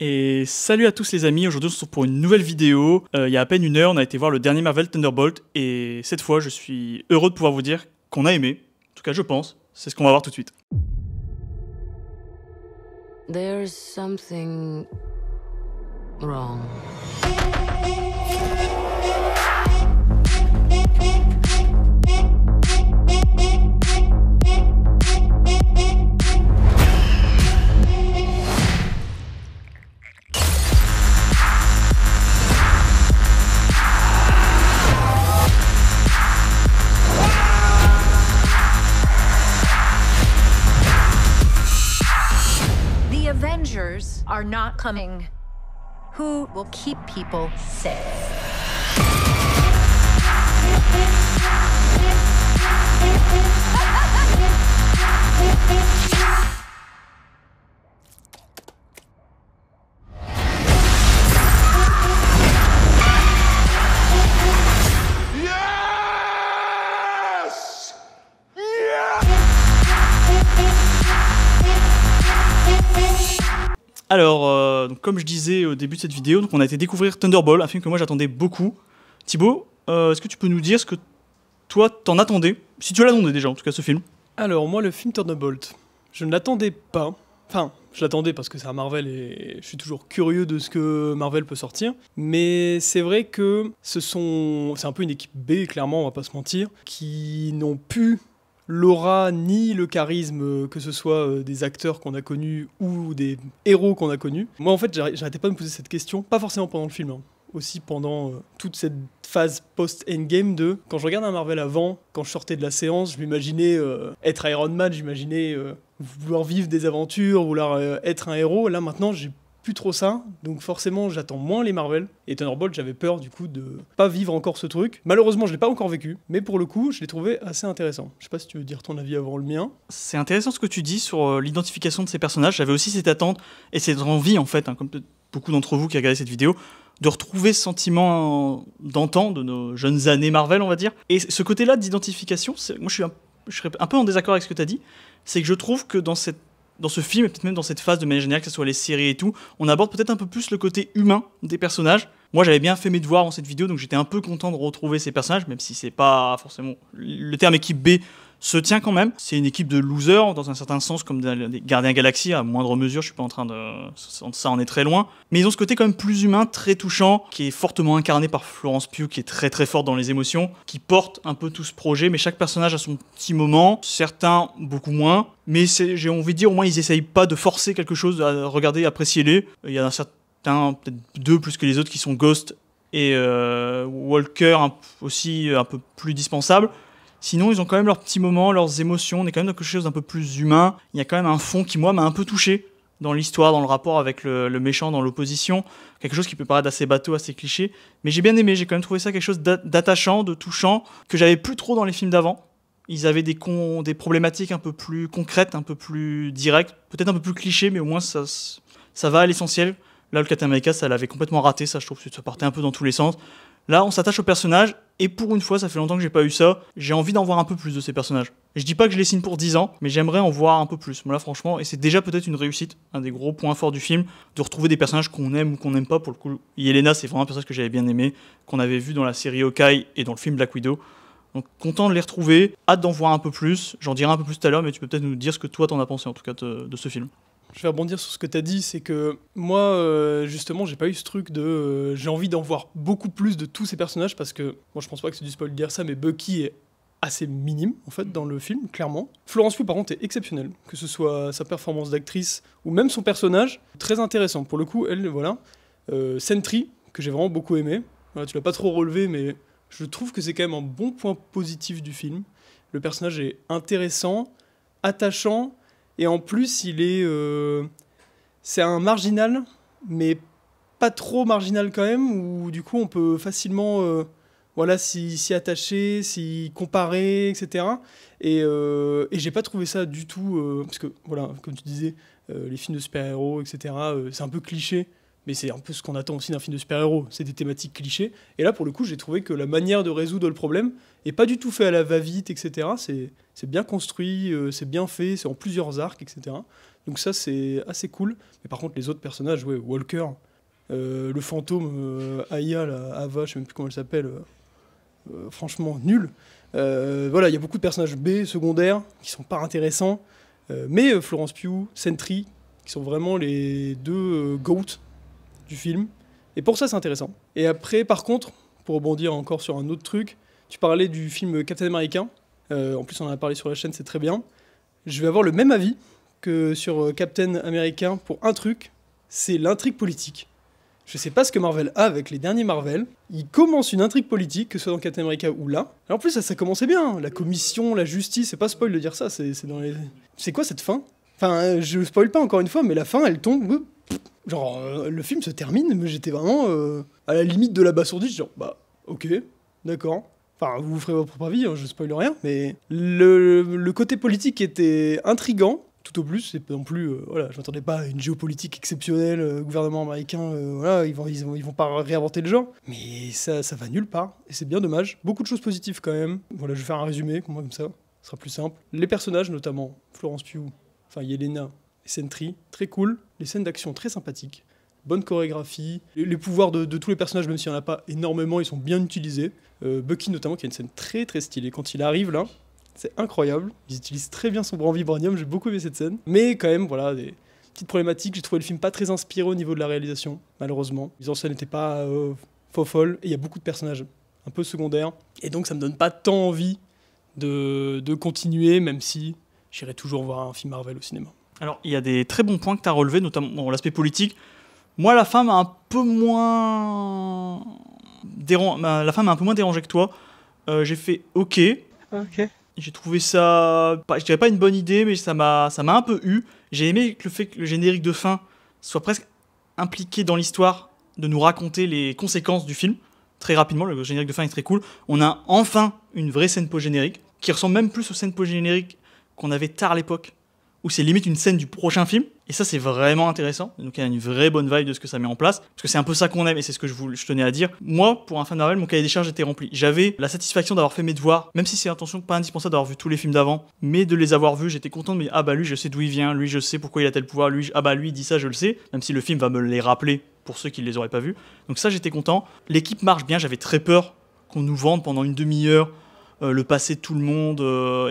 Et salut à tous les amis, aujourd'hui on se retrouve pour une nouvelle vidéo. Il y a à peine une heure, on a été voir le dernier Marvel Thunderbolt et cette fois je suis heureux de pouvoir vous dire qu'on a aimé. En tout cas je pense, c'est ce qu'on va voir tout de suite. There's something wrong. The Avengers are not coming. Who will keep people safe? Alors, donc, comme je disais au début de cette vidéo, donc on a été découvrir Thunderbolt, un film que moi j'attendais beaucoup. Thibaut, est-ce que tu peux nous dire ce que toi t'en attendais, si tu l'attendais déjà en tout cas ce film? Alors moi le film Thunderbolt, je ne l'attendais pas. Enfin, je l'attendais parce que c'est un Marvel et je suis toujours curieux de ce que Marvel peut sortir. Mais c'est vrai que c'est un peu une équipe B, clairement, on va pas se mentir, qui n'ont plus l'aura ni le charisme, que ce soit des acteurs qu'on a connus ou des héros qu'on a connus. Moi en fait j'arrêtais pas de me poser cette question, pas forcément pendant le film, hein. Aussi pendant toute cette phase post-endgame de... Quand je regarde un Marvel avant, quand je sortais de la séance, je m'imaginais être Iron Man, j'imaginais vouloir vivre des aventures, vouloir être un héros. Là maintenant, j'ai plus trop ça, donc forcément j'attends moins les Marvel. Et Thunderbolt, j'avais peur du coup de pas vivre encore ce truc. Malheureusement, je l'ai pas encore vécu, mais pour le coup, je l'ai trouvé assez intéressant. Je sais pas si tu veux dire ton avis avant le mien. C'est intéressant ce que tu dis sur l'identification de ces personnages. J'avais aussi cette attente et cette envie en fait, hein, comme beaucoup d'entre vous qui regardez cette vidéo, de retrouver ce sentiment d'antan de nos jeunes années Marvel, on va dire. Et ce côté-là d'identification, moi je serais un peu en désaccord avec ce que tu as dit, c'est que je trouve que dans ce film, et peut-être même dans cette phase de manière générale, que ce soit les séries et tout, on aborde peut-être un peu plus le côté humain des personnages. Moi j'avais bien fait mes devoirs dans cette vidéo, donc j'étais un peu content de retrouver ces personnages, même si c'est pas forcément... Le terme équipe B se tient quand même. C'est une équipe de losers, dans un certain sens, comme des Gardiens Galaxy, à moindre mesure, je suis pas en train de... Ça en est très loin. Mais ils ont ce côté quand même plus humain, très touchant, qui est fortement incarné par Florence Pugh, qui est très très forte dans les émotions, qui porte un peu tout ce projet, mais chaque personnage a son petit moment, certains beaucoup moins. Mais j'ai envie de dire, au moins ils essayent pas de forcer quelque chose, à regarder, appréciez-les. Il y en a certains, peut-être deux plus que les autres, qui sont Ghost et Walker, aussi un peu plus dispensables. Sinon, ils ont quand même leurs petits moments, leurs émotions. On est quand même dans quelque chose d'un peu plus humain. Il y a quand même un fond qui, moi, m'a un peu touché dans l'histoire, dans le rapport avec le méchant, dans l'opposition. Quelque chose qui peut paraître assez bateau, assez cliché. Mais j'ai bien aimé, j'ai quand même trouvé ça quelque chose d'attachant, de touchant, que j'avais plus trop dans les films d'avant. Ils avaient des problématiques un peu plus concrètes, un peu plus directes, peut-être un peu plus clichés, mais au moins ça va à l'essentiel. Là, le Captain America, ça l'avait complètement raté, ça, je trouve que ça partait un peu dans tous les sens. Là, on s'attache aux personnages, et pour une fois, ça fait longtemps que j'ai pas eu ça, j'ai envie d'en voir un peu plus de ces personnages. Et je dis pas que je les signe pour 10 ans, mais j'aimerais en voir un peu plus. Moi là, franchement, et c'est déjà peut-être une réussite, un des gros points forts du film, de retrouver des personnages qu'on aime ou qu'on n'aime pas. Pour le coup, Yelena, c'est vraiment un personnage que j'avais bien aimé, qu'on avait vu dans la série Hawkeye et dans le film Black Widow. Donc content de les retrouver, hâte d'en voir un peu plus, j'en dirai un peu plus tout à l'heure, mais tu peux peut-être nous dire ce que toi t'en as pensé en tout cas de ce film. Je vais rebondir sur ce que tu as dit, c'est que moi, justement, j'ai pas eu ce truc de... j'ai envie d'en voir beaucoup plus de tous ces personnages, parce que, moi je pense pas que c'est du spoil de dire ça, mais Bucky est assez minime, en fait, dans le film, clairement. Florence Pugh, par contre, est exceptionnelle, que ce soit sa performance d'actrice, ou même son personnage, très intéressant. Pour le coup, elle, voilà. Sentry, que j'ai vraiment beaucoup aimé. Voilà, tu l'as pas trop relevé, mais je trouve que c'est quand même un bon point positif du film. Le personnage est intéressant, attachant, et en plus, c'est un marginal, mais pas trop marginal quand même, où du coup on peut facilement s'y attacher, s'y comparer, etc. Et j'ai pas trouvé ça du tout, parce que voilà, comme tu disais, les films de super-héros, etc., c'est un peu cliché. mais c'est un peu ce qu'on attend aussi d'un film de super-héros, c'est des thématiques clichés. Et là, pour le coup, j'ai trouvé que la manière de résoudre le problème est pas du tout fait à la va-vite, etc. C'est bien construit, c'est bien fait, c'est en plusieurs arcs, etc. Donc ça, c'est assez cool. Mais par contre, les autres personnages, ouais, Walker, le fantôme, Aya, là, Ava, je sais même plus comment elle s'appelle, franchement, nul. Voilà, il y a beaucoup de personnages B, secondaires, qui sont pas intéressants. Mais Florence Pugh, Sentry, qui sont vraiment les deux GOAT du film. Et pour ça, c'est intéressant. Et après, par contre, pour rebondir encore sur un autre truc, tu parlais du film Captain America. En plus, on en a parlé sur la chaîne, c'est très bien. Je vais avoir le même avis que sur Captain America pour un truc, c'est l'intrigue politique. Je sais pas ce que Marvel a avec les derniers Marvel. Ils commencent une intrigue politique, que ce soit dans Captain America ou là. Alors en plus, ça commençait bien. La commission, la justice, c'est pas spoil de dire ça. C'est dans les... C'est quoi cette fin? Enfin, je spoil pas encore une fois, mais la fin, elle tombe. Genre, le film se termine, mais j'étais vraiment à la limite de l'abasourdi. Genre, bah, ok, d'accord. Enfin, vous ferez votre propre avis, hein, je spoil rien, mais le côté politique était intriguant. Tout au plus, c'est pas non plus, voilà, je m'attendais pas à une géopolitique exceptionnelle, gouvernement américain, voilà, ils vont pas réinventer le genre, mais ça va nulle part, et c'est bien dommage. Beaucoup de choses positives quand même. Voilà, je vais faire un résumé, comme ça, ce sera plus simple. Les personnages, notamment Florence Pugh, enfin Yelena et Sentry, très cool. Les scènes d'action très sympathiques, bonne chorégraphie. Les pouvoirs de tous les personnages, même s'il n'y en a pas énormément, ils sont bien utilisés. Bucky notamment, qui a une scène très très stylée. Quand il arrive là, c'est incroyable. Ils utilisent très bien son bras en vibranium, j'ai beaucoup aimé cette scène. Mais quand même, voilà, des petites problématiques. J'ai trouvé le film pas très inspiré au niveau de la réalisation, malheureusement. Les en scène n'étaient pas fofolles, et il y a beaucoup de personnages un peu secondaires. Et donc ça me donne pas tant envie de continuer, même si j'irai toujours voir un film Marvel au cinéma. Alors, il y a des très bons points que tu as relevés, notamment dans l'aspect politique. Moi, la fin m'a un peu moins dérangé que toi. J'ai fait OK. J'ai trouvé ça, je dirais pas une bonne idée, mais ça m'a un peu eu. J'ai aimé le fait que le générique de fin soit presque impliqué dans l'histoire, de nous raconter les conséquences du film. Très rapidement, le générique de fin est très cool. On a enfin une vraie scène post-générique, qui ressemble même plus aux scènes post-génériques qu'on avait tard à l'époque, où c'est limite une scène du prochain film. Et ça, c'est vraiment intéressant. Donc il y a une vraie bonne vibe de ce que ça met en place. Parce que c'est un peu ça qu'on aime, et c'est ce que je tenais à dire. Moi, pour un fan de Marvel, mon cahier des charges était rempli. J'avais la satisfaction d'avoir fait mes devoirs, même si c'est attention pas indispensable d'avoir vu tous les films d'avant, mais de les avoir vus, j'étais content de me dire, ah bah lui, je sais d'où il vient, lui, je sais pourquoi il a tel pouvoir, lui, ah bah lui, il dit ça, je le sais, même si le film va me les rappeler pour ceux qui ne les auraient pas vus. Donc ça, j'étais content. L'équipe marche bien, j'avais très peur qu'on nous vende pendant une demi-heure le passé de tout le monde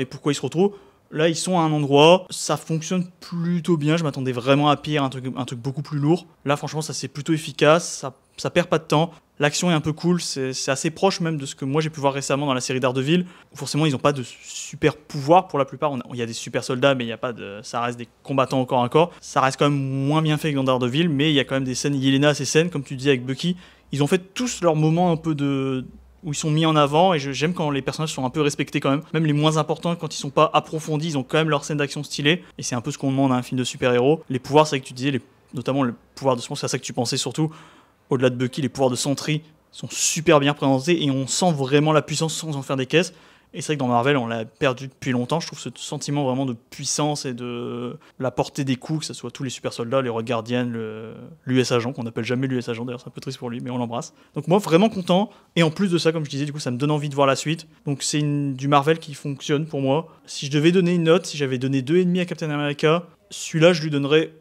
et pourquoi ils se retrouvent. Là, ils sont à un endroit, ça fonctionne plutôt bien. Je m'attendais vraiment à pire, un truc beaucoup plus lourd. Là, franchement, ça c'est plutôt efficace, ça perd pas de temps. L'action est un peu cool, c'est assez proche même de ce que moi j'ai pu voir récemment dans la série Daredevil. Forcément, ils n'ont pas de super pouvoir pour la plupart. Il y a des super soldats, mais il y a pas de, ça reste des combattants au corps à corps. Ça reste quand même moins bien fait que dans Daredevil, mais il y a quand même des scènes. Yelena a ses scènes, comme tu dis avec Bucky. Ils ont fait tous leur moment un peu où ils sont mis en avant, et j'aime quand les personnages sont un peu respectés quand même. Même les moins importants, quand ils sont pas approfondis, ils ont quand même leur scène d'action stylée, et c'est un peu ce qu'on demande à un film de super-héros. Les pouvoirs, c'est vrai que tu disais, notamment le pouvoir de je pense que c'est à ça que tu pensais surtout, au-delà de Bucky, les pouvoirs de Sentry sont super bien présentés, et on sent vraiment la puissance sans en faire des caisses. Et c'est vrai que dans Marvel, on l'a perdu depuis longtemps. Je trouve ce sentiment vraiment de puissance et de la portée des coups, que ce soit tous les super soldats, les Red Guardians, l'US Agent, qu'on n'appelle jamais l'US Agent, d'ailleurs c'est un peu triste pour lui, mais on l'embrasse. Donc moi, vraiment content. Et en plus de ça, comme je disais, du coup, ça me donne envie de voir la suite. Donc c'est du Marvel qui fonctionne pour moi. Si je devais donner une note, si j'avais donné 2,5 à Captain America, celui-là, je lui donnerais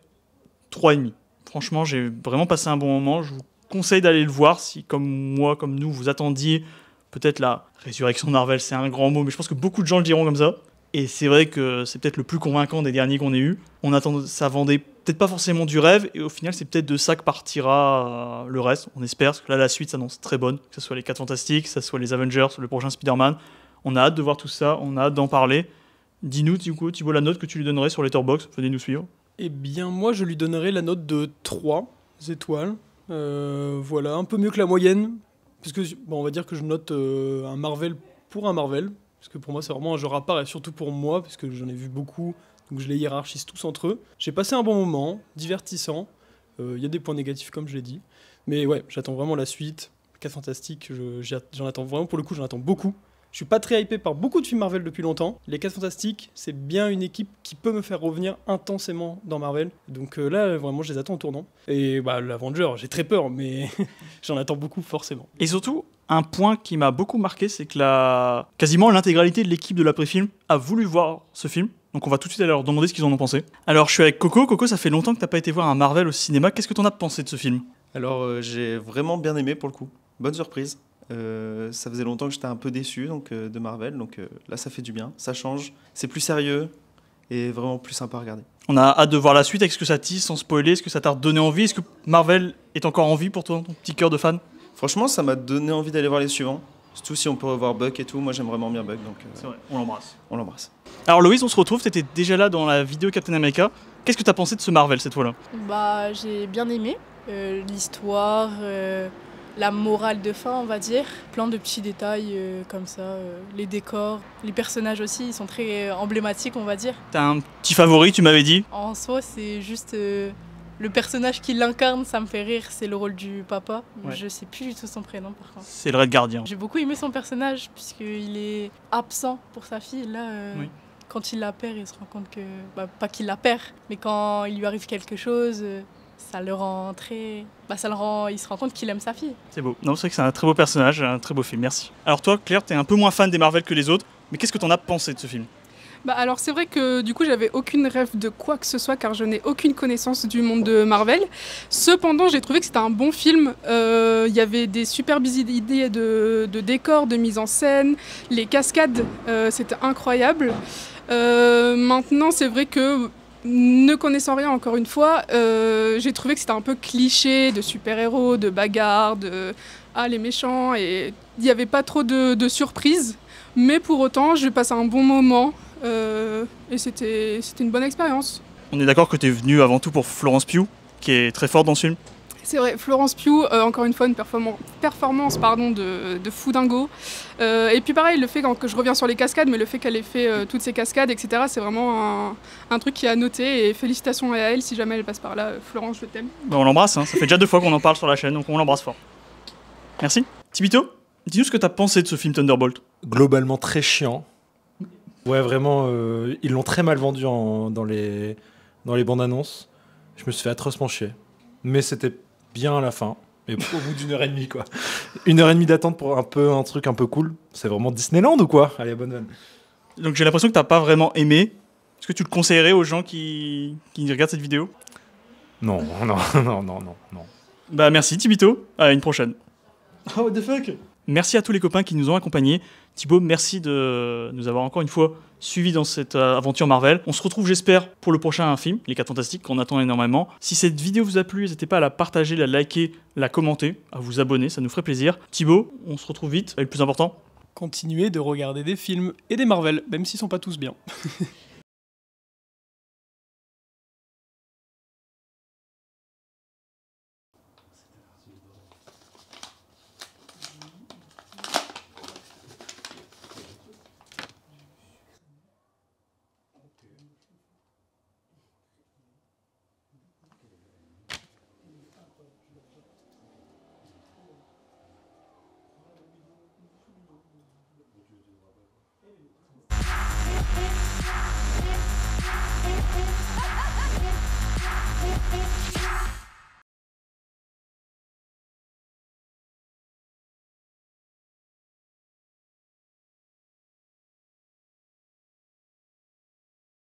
3,5. Franchement, j'ai vraiment passé un bon moment. Je vous conseille d'aller le voir si, comme moi, comme nous, vous attendiez peut-être la résurrection de Marvel, c'est un grand mot, mais je pense que beaucoup de gens le diront comme ça. Et c'est vrai que c'est peut-être le plus convaincant des derniers qu'on ait eu. On attend, ça vendait peut-être pas forcément du rêve, et au final, c'est peut-être de ça que partira le reste. On espère, parce que là, la suite s'annonce très bonne, que ce soit les 4 Fantastiques, que ce soit les Avengers, le prochain Spider-Man. On a hâte de voir tout ça, on a hâte d'en parler. Dis-nous, Thibaut, la note que tu lui donnerais sur Letterboxd. Venez nous suivre. Eh bien, moi, je lui donnerais la note de 3 étoiles. Voilà, un peu mieux que la moyenne. Parce que, bon, on va dire que je note un Marvel pour un Marvel. Parce que pour moi, c'est vraiment un genre à part, et surtout pour moi, parce que j'en ai vu beaucoup. Donc je les hiérarchise tous entre eux. J'ai passé un bon moment, divertissant. Il y a des points négatifs, comme je l'ai dit. Mais ouais, j'attends vraiment la suite. 4 Fantastiques, j'en attends vraiment, pour le coup, j'en attends beaucoup. Je suis pas très hypé par beaucoup de films Marvel depuis longtemps. Les 4 Fantastiques, c'est bien une équipe qui peut me faire revenir intensément dans Marvel. Donc là, vraiment, je les attends au tournant. Et l'Avenger, j'ai très peur, mais j'en attends beaucoup forcément. Et surtout, un point qui m'a beaucoup marqué, c'est que quasiment l'intégralité de l'équipe de l'après-film a voulu voir ce film. Donc on va tout de suite aller leur demander ce qu'ils en ont pensé. Alors je suis avec Coco. Coco, ça fait longtemps que t'as pas été voir un Marvel au cinéma. Qu'est-ce que t'en as pensé de ce film ? Alors j'ai vraiment bien aimé pour le coup. Bonne surprise. Ça faisait longtemps que j'étais un peu déçu de Marvel. Donc là ça fait du bien. Ça change. C'est plus sérieux et vraiment plus sympa à regarder. On a hâte de voir la suite. Est-ce que ça tease sans spoiler ? Est-ce que ça t'a redonné envie ? Est-ce que Marvel est encore en vie pour toi, ton petit cœur de fan ? Franchement ça m'a donné envie d'aller voir les suivants. Surtout si on peut revoir Buck et tout. Moi j'aime vraiment bien Buck. Donc c'est vrai, on l'embrasse. On l'embrasse. Alors Loïs, on se retrouve, t'étais déjà là dans la vidéo Captain America. Qu'est-ce que t'as pensé de ce Marvel cette fois-là ? J'ai bien aimé l'histoire, la morale de fin, on va dire. Plein de petits détails comme ça, les décors, les personnages aussi, ils sont très emblématiques, on va dire. T'as un petit favori, tu m'avais dit ? En soi, c'est juste le personnage qui l'incarne, ça me fait rire, c'est le rôle du papa. Ouais. Je sais plus du tout son prénom par contre. C'est le Red Guardian. J'ai beaucoup aimé son personnage puisqu'il est absent pour sa fille. Là, Oui. Quand il la perd, il se rend compte que... pas qu'il la perd, mais quand il lui arrive quelque chose, ça le rend très... il se rend compte qu'il aime sa fille. C'est beau. Non, c'est vrai que c'est un très beau personnage, un très beau film, merci. Alors toi, Claire, t'es un peu moins fan des Marvel que les autres, mais qu'est-ce que t'en as pensé de ce film ? Alors c'est vrai que du coup j'avais aucune rêve de quoi que ce soit car je n'ai aucune connaissance du monde de Marvel. Cependant j'ai trouvé que c'était un bon film. Il y avait des superbes idées de décors, de mise en scène, les cascades, c'était incroyable. Maintenant c'est vrai que ne connaissant rien encore une fois, j'ai trouvé que c'était un peu cliché de super-héros, de bagarres, les méchants, et il n'y avait pas trop de surprises. Mais pour autant j'ai passé un bon moment. Et c'était une bonne expérience. On est d'accord que t'es venu avant tout pour Florence Pugh, qui est très forte dans ce film ? C'est vrai, Florence Pugh, encore une fois, une performance de fou dingo. Et puis pareil, le fait que je reviens sur les cascades, mais le fait qu'elle ait fait toutes ces cascades, etc., c'est vraiment un truc qui est à noter. Et félicitations à elle, si jamais elle passe par là. Florence, je t'aime. On l'embrasse, hein. Ça fait déjà 2 fois qu'on en parle sur la chaîne, donc on l'embrasse fort. Merci. Tibito, dis-nous ce que t'as pensé de ce film Thunderbolt. Globalement très chiant. Ouais, vraiment, ils l'ont très mal vendu dans les bandes annonces. Je me suis fait atrocement chier. Mais c'était bien à la fin. Et au bout d'1h30, quoi. 1h30 d'attente pour un truc un peu cool. C'est vraiment Disneyland ou quoi ? Allez, bonne vanne. Donc j'ai l'impression que t'as pas vraiment aimé. Est-ce que tu le conseillerais aux gens qui regardent cette vidéo ? Non. Bah merci Tibito, à une prochaine. Oh what the fuck. Merci à tous les copains qui nous ont accompagnés. Thibaut, merci de nous avoir encore une fois suivis dans cette aventure Marvel. On se retrouve, j'espère, pour le prochain film, Les 4 Fantastiques, qu'on attend énormément. Si cette vidéo vous a plu, n'hésitez pas à la partager, la liker, la commenter, à vous abonner, ça nous ferait plaisir. Thibaut, on se retrouve vite. Et le plus important, Continuez de regarder des films et des Marvel, même s'ils sont pas tous bien.